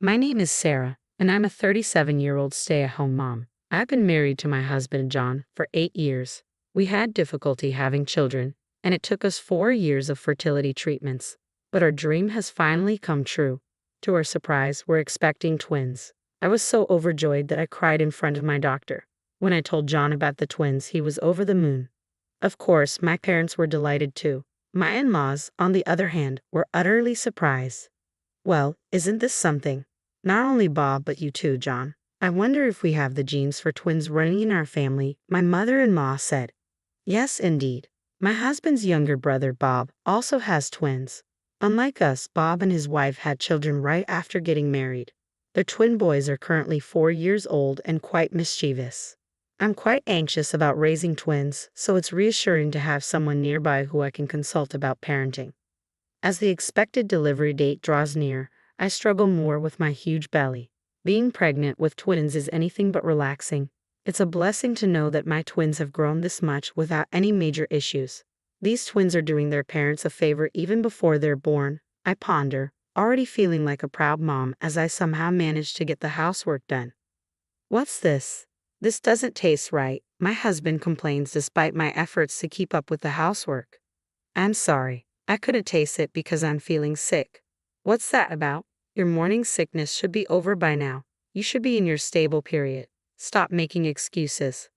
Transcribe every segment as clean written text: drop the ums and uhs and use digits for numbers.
My name is Sarah, and I'm a 37-year-old stay-at-home mom. I've been married to my husband, John, for 8 years. We had difficulty having children, and it took us 4 years of fertility treatments. But our dream has finally come true. To our surprise, we're expecting twins. I was so overjoyed that I cried in front of my doctor. When I told John about the twins, he was over the moon. Of course, my parents were delighted too. My in-laws, on the other hand, were utterly surprised. Well, isn't this something? Not only Bob, but you too, John. I wonder if we have the genes for twins running in our family, my mother-in-law said. Yes, indeed. My husband's younger brother, Bob, also has twins. Unlike us, Bob and his wife had children right after getting married. Their twin boys are currently 4 years old and quite mischievous. I'm quite anxious about raising twins, so it's reassuring to have someone nearby who I can consult about parenting. As the expected delivery date draws near, I struggle more with my huge belly. Being pregnant with twins is anything but relaxing. It's a blessing to know that my twins have grown this much without any major issues. These twins are doing their parents a favor even before they're born, I ponder, already feeling like a proud mom as I somehow managed to get the housework done. What's this? This doesn't taste right, my husband complains despite my efforts to keep up with the housework. I'm sorry, I couldn't taste it because I'm feeling sick. What's that about? Your morning sickness should be over by now. You should be in your stable period. Stop making excuses.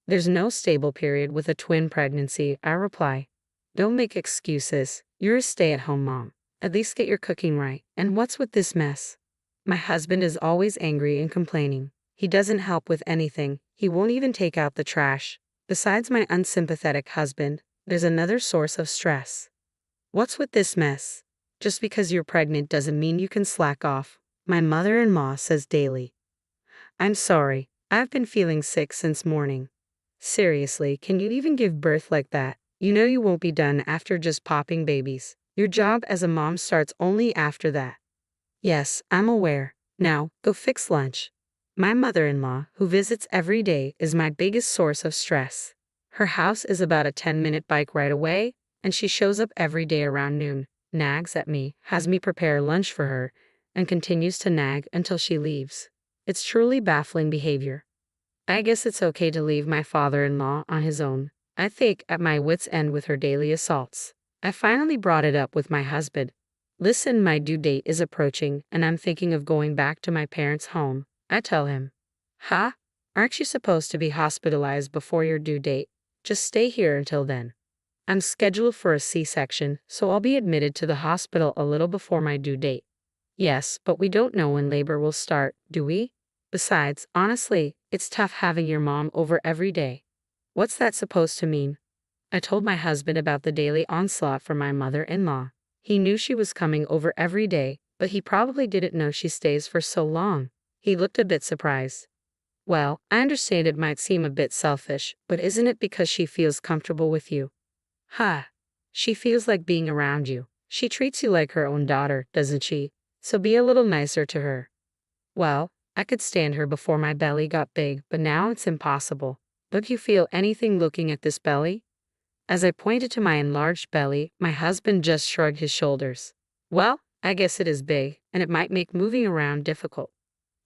There's no stable period with a twin pregnancy, I reply. Don't make excuses. You're a stay-at-home mom. At least get your cooking right. And what's with this mess? My husband is always angry and complaining. He doesn't help with anything. He won't even take out the trash. Besides my unsympathetic husband, there's another source of stress. What's with this mess? Just because you're pregnant doesn't mean you can slack off, my mother-in-law says daily. I'm sorry, I've been feeling sick since morning. Seriously, can you even give birth like that? You know you won't be done after just popping babies. Your job as a mom starts only after that. Yes, I'm aware. Now, go fix lunch. My mother-in-law, who visits every day, is my biggest source of stress. Her house is about a 10-minute bike ride away, and she shows up every day around noon, nags at me, has me prepare lunch for her, and continues to nag until she leaves. It's truly baffling behavior. I guess it's okay to leave my father-in-law on his own. I think at my wit's end with her daily assaults. I finally brought it up with my husband. Listen, my due date is approaching, and I'm thinking of going back to my parents' home. I tell him. Huh? Aren't you supposed to be hospitalized before your due date? Just stay here until then. I'm scheduled for a C-section, so I'll be admitted to the hospital a little before my due date. Yes, but we don't know when labor will start, do we? Besides, honestly, it's tough having your mom over every day. What's that supposed to mean? I told my husband about the daily onslaught from my mother-in-law. He knew she was coming over every day, but he probably didn't know she stays for so long. He looked a bit surprised. Well, I understand it might seem a bit selfish, but isn't it because she feels comfortable with you? Huh. She feels like being around you. She treats you like her own daughter, doesn't she? So be a little nicer to her. Well, I could stand her before my belly got big, but now it's impossible. Don't you feel anything looking at this belly? As I pointed to my enlarged belly, my husband just shrugged his shoulders. Well, I guess it is big, and it might make moving around difficult.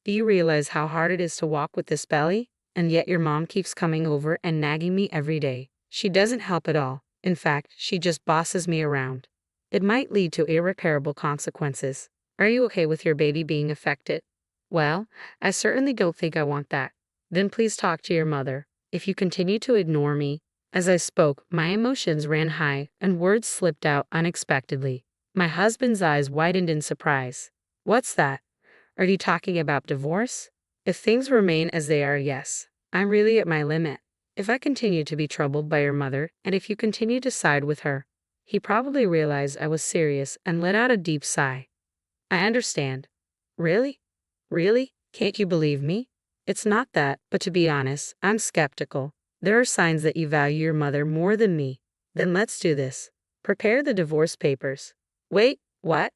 Do you realize how hard it is to walk with this belly? And yet your mom keeps coming over and nagging me every day. She doesn't help at all. In fact, she just bosses me around. It might lead to irreparable consequences. Are you okay with your baby being affected? Well, I certainly don't think I want that. Then please talk to your mother. If you continue to ignore me. As I spoke, my emotions ran high and words slipped out unexpectedly. My husband's eyes widened in surprise. What's that? Are you talking about divorce? If things remain as they are, yes. I'm really at my limit. If I continue to be troubled by your mother, and if you continue to side with her. He probably realized I was serious and let out a deep sigh. I understand. Really? Really? Can't you believe me? It's not that, but to be honest, I'm skeptical. There are signs that you value your mother more than me. Then let's do this. Prepare the divorce papers. Wait, what?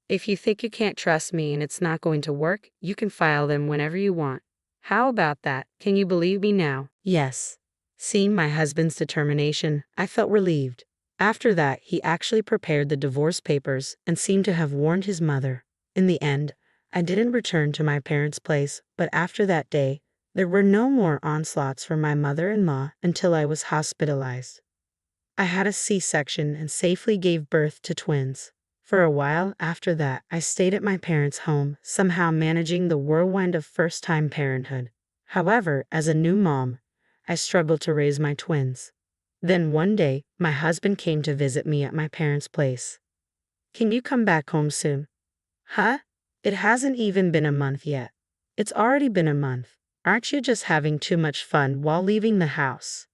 If you think you can't trust me and it's not going to work, you can file them whenever you want. How about that? Can you believe me now? Yes. Seeing my husband's determination, I felt relieved. After that, he actually prepared the divorce papers and seemed to have warned his mother. In the end, I didn't return to my parents' place, but after that day, there were no more onslaughts from my mother-in-law until I was hospitalized. I had a C-section and safely gave birth to twins. For a while after that, I stayed at my parents' home, somehow managing the whirlwind of first-time parenthood. However, as a new mom, I struggled to raise my twins. Then one day, my husband came to visit me at my parents' place. "Can you come back home soon?" "Huh? It hasn't even been a month yet." "It's already been a month. Aren't you just having too much fun while leaving the house?"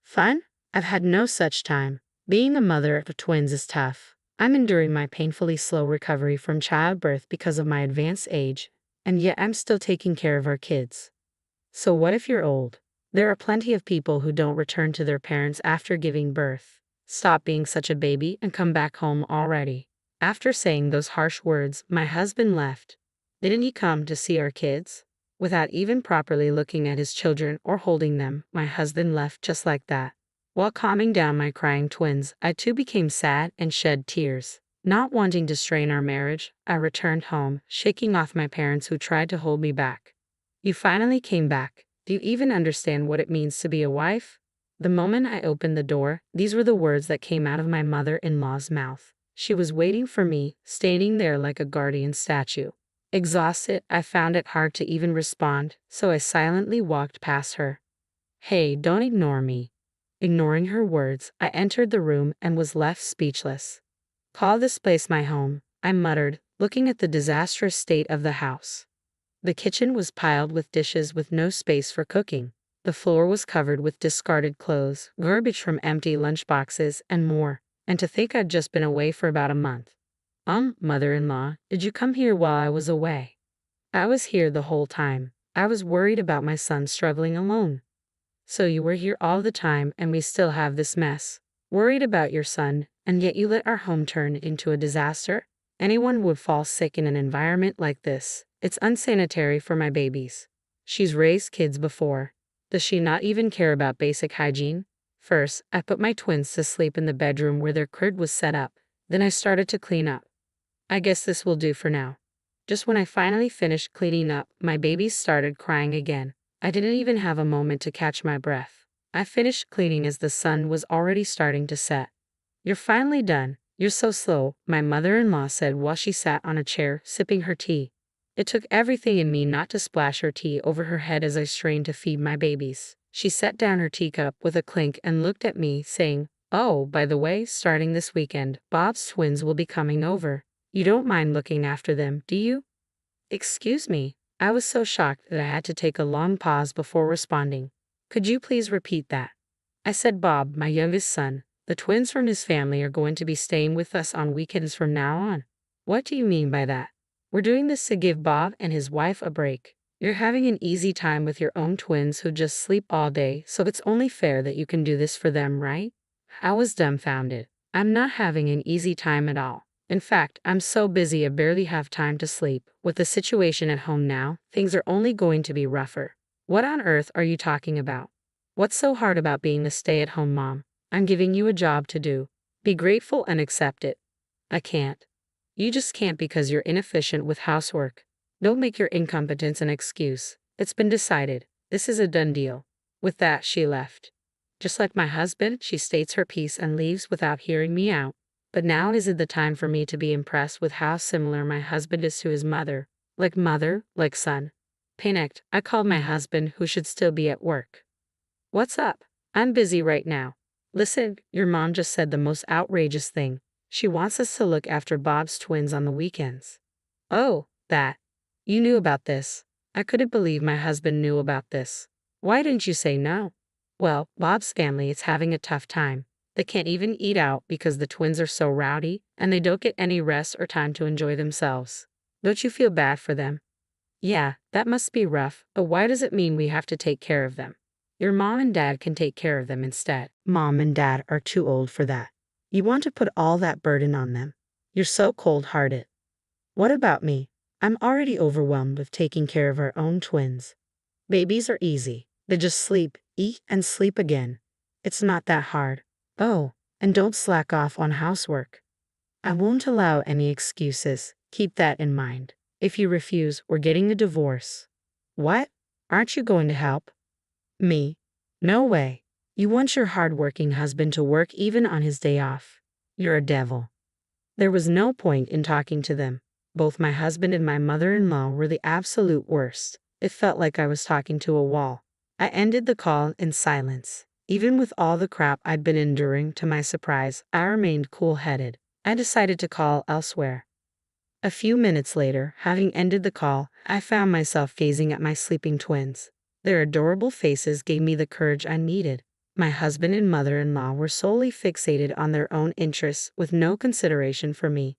"Fun? I've had no such time. Being the mother of twins is tough. I'm enduring my painfully slow recovery from childbirth because of my advanced age, and yet I'm still taking care of our kids." "So what if you're old? There are plenty of people who don't return to their parents after giving birth. Stop being such a baby and come back home already." After saying those harsh words, my husband left. Didn't he come to see our kids? Without even properly looking at his children or holding them, my husband left just like that. While calming down my crying twins, I too became sad and shed tears. Not wanting to strain our marriage, I returned home, shaking off my parents who tried to hold me back. "You finally came back. Do you even understand what it means to be a wife?" The moment I opened the door, these were the words that came out of my mother-in-law's mouth. She was waiting for me, standing there like a guardian statue. Exhausted, I found it hard to even respond, so I silently walked past her. "Hey, don't ignore me." Ignoring her words, I entered the room and was left speechless. "Call this place my home," I muttered, looking at the disastrous state of the house. The kitchen was piled with dishes with no space for cooking. The floor was covered with discarded clothes, garbage from empty lunchboxes, and more. And to think I'd just been away for about a month. Mother-in-law, did you come here while I was away?" "I was here the whole time. I was worried about my son struggling alone." "So you were here all the time and we still have this mess. Worried about your son, and yet you let our home turn into a disaster? Anyone would fall sick in an environment like this. It's unsanitary for my babies." She's raised kids before. Does she not even care about basic hygiene? First, I put my twins to sleep in the bedroom where their crib was set up. Then I started to clean up. I guess this will do for now. Just when I finally finished cleaning up, my babies started crying again. I didn't even have a moment to catch my breath. I finished cleaning as the sun was already starting to set. "You're finally done. You're so slow," my mother-in-law said while she sat on a chair, sipping her tea. It took everything in me not to splash her tea over her head as I strained to feed my babies. She set down her teacup with a clink and looked at me, saying, "Oh, by the way, starting this weekend, Bob's twins will be coming over. You don't mind looking after them, do you?" "Excuse me." I was so shocked that I had to take a long pause before responding. "Could you please repeat that?" I said Bob, my youngest son. The twins from his family are going to be staying with us on weekends from now on. "What do you mean by that?" "We're doing this to give Bob and his wife a break. You're having an easy time with your own twins who just sleep all day, so it's only fair that you can do this for them, right?" I was dumbfounded. I'm not having an easy time at all. In fact, I'm so busy I barely have time to sleep. With the situation at home now, things are only going to be rougher. "What on earth are you talking about? What's so hard about being a stay-at-home mom? I'm giving you a job to do. Be grateful and accept it." "I can't." "You just can't because you're inefficient with housework. Don't make your incompetence an excuse. It's been decided. This is a done deal." With that, she left. Just like my husband, she states her piece and leaves without hearing me out. But now isn't the time for me to be impressed with how similar my husband is to his mother, like son. Panicked, I called my husband, who should still be at work. "What's up? I'm busy right now." "Listen, your mom just said the most outrageous thing. She wants us to look after Bob's twins on the weekends." "Oh, that. You knew about this." I couldn't believe my husband knew about this. "Why didn't you say no?" "Well, Bob's family is having a tough time. They can't even eat out because the twins are so rowdy, and they don't get any rest or time to enjoy themselves. Don't you feel bad for them?" "Yeah, that must be rough, but why does it mean we have to take care of them? Your mom and dad can take care of them instead." "Mom and dad are too old for that. You want to put all that burden on them. You're so cold-hearted." "What about me? I'm already overwhelmed with taking care of our own twins. Babies are easy. They just sleep, eat, and sleep again. It's not that hard. Oh, and don't slack off on housework." "I won't allow any excuses. Keep that in mind." If you refuse, we're getting a divorce. What? Aren't you going to help? Me? No way. You want your hard-working husband to work even on his day off. You're a devil. There was no point in talking to them. Both my husband and my mother-in-law were the absolute worst. It felt like I was talking to a wall. I ended the call in silence. Even with all the crap I'd been enduring, to my surprise, I remained cool-headed. I decided to call elsewhere. A few minutes later, having ended the call, I found myself gazing at my sleeping twins. Their adorable faces gave me the courage I needed. My husband and mother-in-law were solely fixated on their own interests with no consideration for me.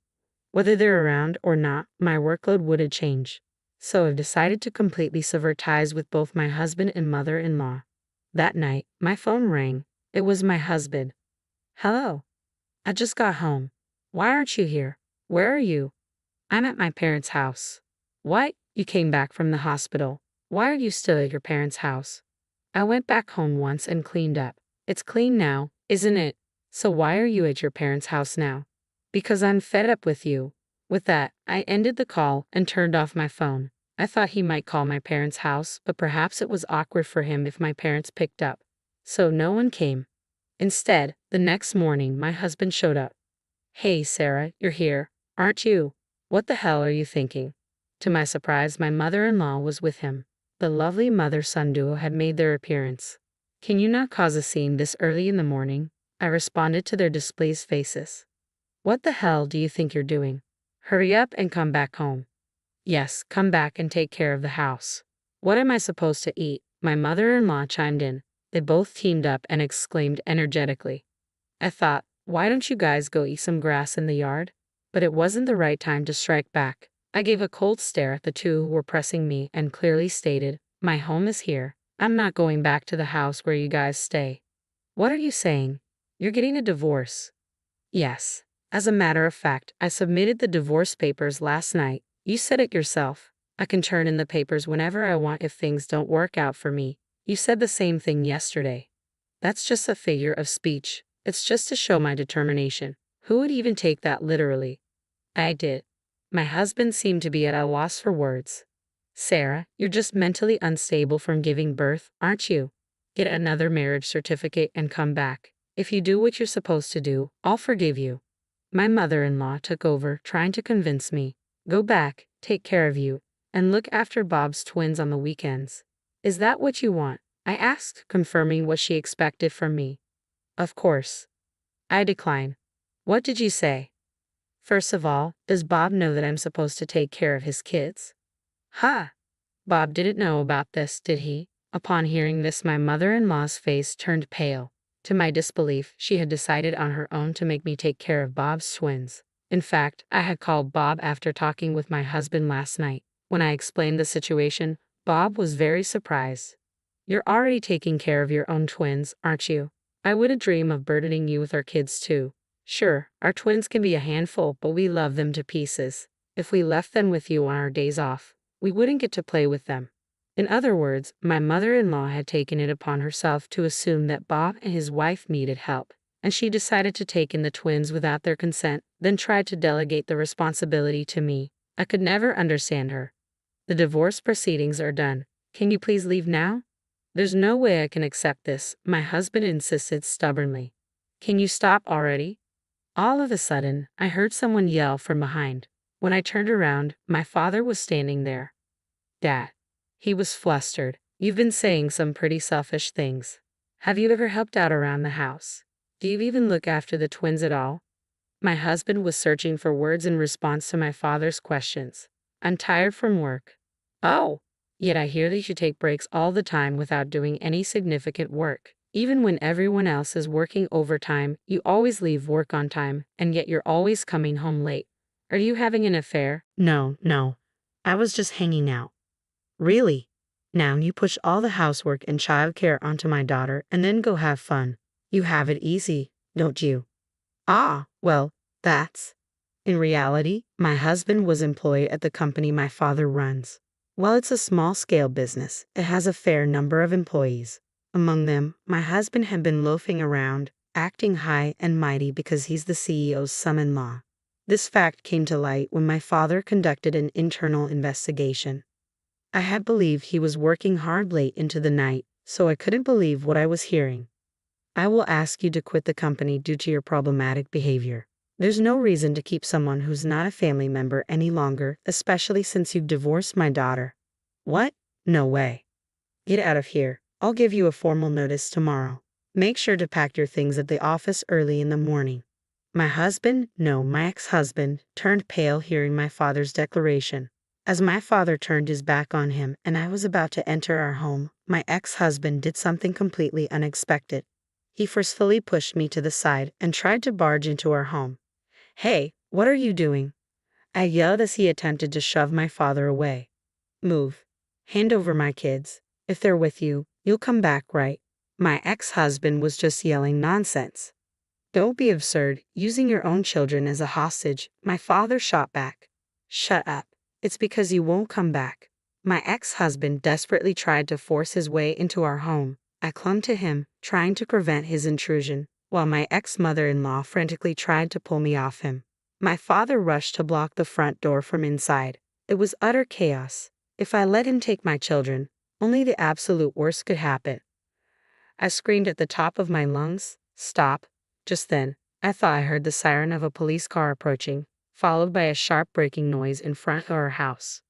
Whether they're around or not, my workload wouldn't change. So I've decided to completely sever ties with both my husband and mother-in-law. That night, my phone rang. It was my husband. Hello. I just got home. Why aren't you here? Where are you? I'm at my parents' house. What? You came back from the hospital. Why are you still at your parents' house? I went back home once and cleaned up. It's clean now, isn't it? So why are you at your parents' house now? Because I'm fed up with you. With that, I ended the call and turned off my phone. I thought he might call my parents' house, but perhaps it was awkward for him if my parents picked up. So no one came. Instead, the next morning, my husband showed up. Hey, Sarah, you're here, aren't you? What the hell are you thinking? To my surprise, my mother-in-law was with him. The lovely mother-son duo had made their appearance. Can you not cause a scene this early in the morning? I responded to their displeased faces. What the hell do you think you're doing? Hurry up and come back home. Yes, come back and take care of the house. What am I supposed to eat? My mother-in-law chimed in. They both teamed up and exclaimed energetically. I thought, why don't you guys go eat some grass in the yard? But it wasn't the right time to strike back. I gave a cold stare at the two who were pressing me and clearly stated, my home is here. I'm not going back to the house where you guys stay. What are you saying? You're getting a divorce. Yes. As a matter of fact, I submitted the divorce papers last night. You said it yourself. I can turn in the papers whenever I want if things don't work out for me. You said the same thing yesterday. That's just a figure of speech. It's just to show my determination. Who would even take that literally? I did. My husband seemed to be at a loss for words. Sarah, you're just mentally unstable from giving birth, aren't you? Get another marriage certificate and come back. If you do what you're supposed to do, I'll forgive you. My mother-in-law took over, trying to convince me. Go back, take care of you, and look after Bob's twins on the weekends. Is that what you want? I asked, confirming what she expected from me. Of course. I declined. What did you say? First of all, does Bob know that I'm supposed to take care of his kids? Ha! Bob didn't know about this, did he? Upon hearing this, my mother-in-law's face turned pale. To my disbelief, she had decided on her own to make me take care of Bob's twins. In fact, I had called Bob after talking with my husband last night. When I explained the situation, Bob was very surprised. You're already taking care of your own twins, aren't you? I wouldn't dream of burdening you with our kids too. Sure, our twins can be a handful, but we love them to pieces. If we left them with you on our days off, we wouldn't get to play with them. In other words, my mother-in-law had taken it upon herself to assume that Bob and his wife needed help, and she decided to take in the twins without their consent, then tried to delegate the responsibility to me. I could never understand her. The divorce proceedings are done. Can you please leave now? There's no way I can accept this, my husband insisted stubbornly. Can you stop already? All of a sudden, I heard someone yell from behind. When I turned around, my father was standing there. Dad. He was flustered. You've been saying some pretty selfish things. Have you ever helped out around the house? Do you even look after the twins at all? My husband was searching for words in response to my father's questions. I'm tired from work. Oh, yet I hear that you take breaks all the time without doing any significant work. Even when everyone else is working overtime, you always leave work on time, and yet you're always coming home late. Are you having an affair? No. I was just hanging out. Really? Now you push all the housework and childcare onto my daughter and then go have fun. You have it easy, don't you? Ah, well, that's... In reality, my husband was employed at the company my father runs. While it's a small-scale business, it has a fair number of employees. Among them, my husband had been loafing around, acting high and mighty because he's the CEO's son-in-law. This fact came to light when my father conducted an internal investigation. I had believed he was working hard late into the night, so I couldn't believe what I was hearing. I will ask you to quit the company due to your problematic behavior. There's no reason to keep someone who's not a family member any longer, especially since you've divorced my daughter. What? No way. Get out of here. I'll give you a formal notice tomorrow. Make sure to pack your things at the office early in the morning. My ex-husband, turned pale hearing my father's declaration. As my father turned his back on him and I was about to enter our home, my ex-husband did something completely unexpected. He forcefully pushed me to the side and tried to barge into our home. Hey, what are you doing? I yelled as he attempted to shove my father away. Move. Hand over my kids. If they're with you, you'll come back, right? My ex-husband was just yelling nonsense. Don't be absurd, using your own children as a hostage, my father shot back. Shut up. It's because you won't come back. My ex-husband desperately tried to force his way into our home. I clung to him, trying to prevent his intrusion, while my ex-mother-in-law frantically tried to pull me off him. My father rushed to block the front door from inside. It was utter chaos. If I let him take my children, only the absolute worst could happen. I screamed at the top of my lungs, "Stop!" Just then, I thought I heard the siren of a police car approaching, followed by a sharp braking noise in front of our house.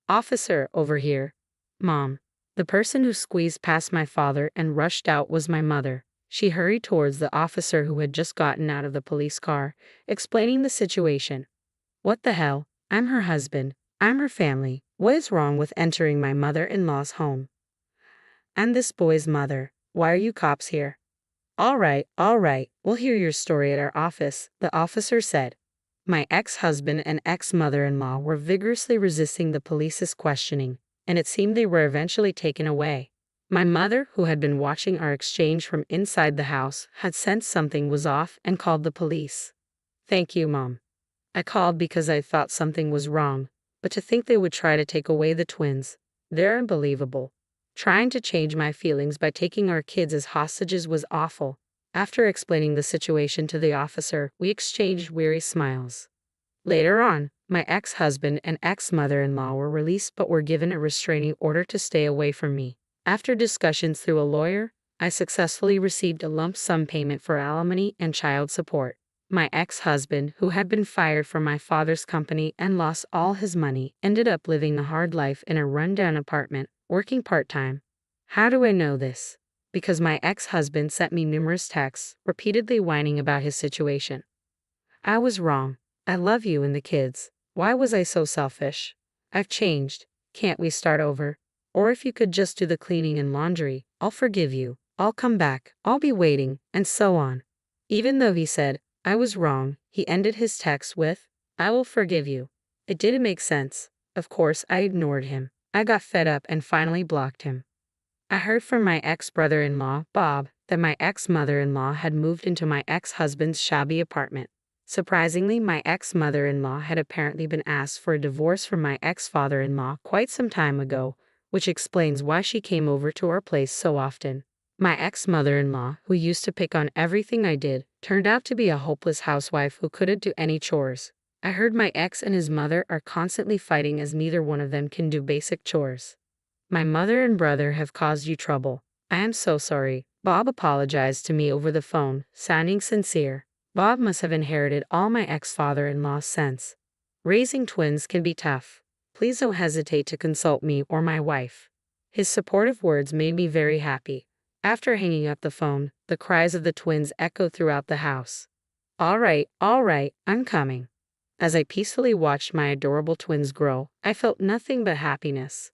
"Officer, over here." "Mom." The person who squeezed past my father and rushed out was my mother. She hurried towards the officer who had just gotten out of the police car, explaining the situation. "What the hell? I'm her husband. I'm her family. What is wrong with entering my mother-in-law's home? I'm this boy's mother. Why are you cops here?" All right, we'll hear your story at our office," the officer said. My ex-husband and ex-mother-in-law were vigorously resisting the police's questioning, and it seemed they were eventually taken away. My mother, who had been watching our exchange from inside the house, had sensed something was off and called the police. "Thank you, Mom. I called because I thought something was wrong, but to think they would try to take away the twins. They're unbelievable. Trying to change my feelings by taking our kids as hostages was awful." After explaining the situation to the officer, we exchanged weary smiles. Later on, my ex-husband and ex-mother-in-law were released but were given a restraining order to stay away from me. After discussions through a lawyer, I successfully received a lump sum payment for alimony and child support. My ex-husband, who had been fired from my father's company and lost all his money, ended up living the hard life in a rundown apartment, working part-time. How do I know this? Because my ex-husband sent me numerous texts, repeatedly whining about his situation. I was wrong. I love you and the kids. Why was I so selfish? I've changed. Can't we start over? Or if you could just do the cleaning and laundry, I'll forgive you. I'll come back. I'll be waiting, and so on. Even though he said, I was wrong, he ended his text with, "I will forgive you." It didn't make sense. Of course, I ignored him. I got fed up and finally blocked him. I heard from my ex-brother-in-law, Bob, that my ex-mother-in-law had moved into my ex-husband's shabby apartment. Surprisingly, my ex-mother-in-law had apparently been asked for a divorce from my ex-father-in-law quite some time ago, which explains why she came over to our place so often. My ex-mother-in-law, who used to pick on everything I did, turned out to be a hopeless housewife who couldn't do any chores. I heard my ex and his mother are constantly fighting as neither one of them can do basic chores. My mother and brother have caused you trouble. I am so sorry. Bob apologized to me over the phone, sounding sincere. Bob must have inherited all my ex-father-in-law's sense. Raising twins can be tough. Please don't hesitate to consult me or my wife. His supportive words made me very happy. After hanging up the phone, the cries of the twins echoed throughout the house. All right, I'm coming." As I peacefully watched my adorable twins grow, I felt nothing but happiness.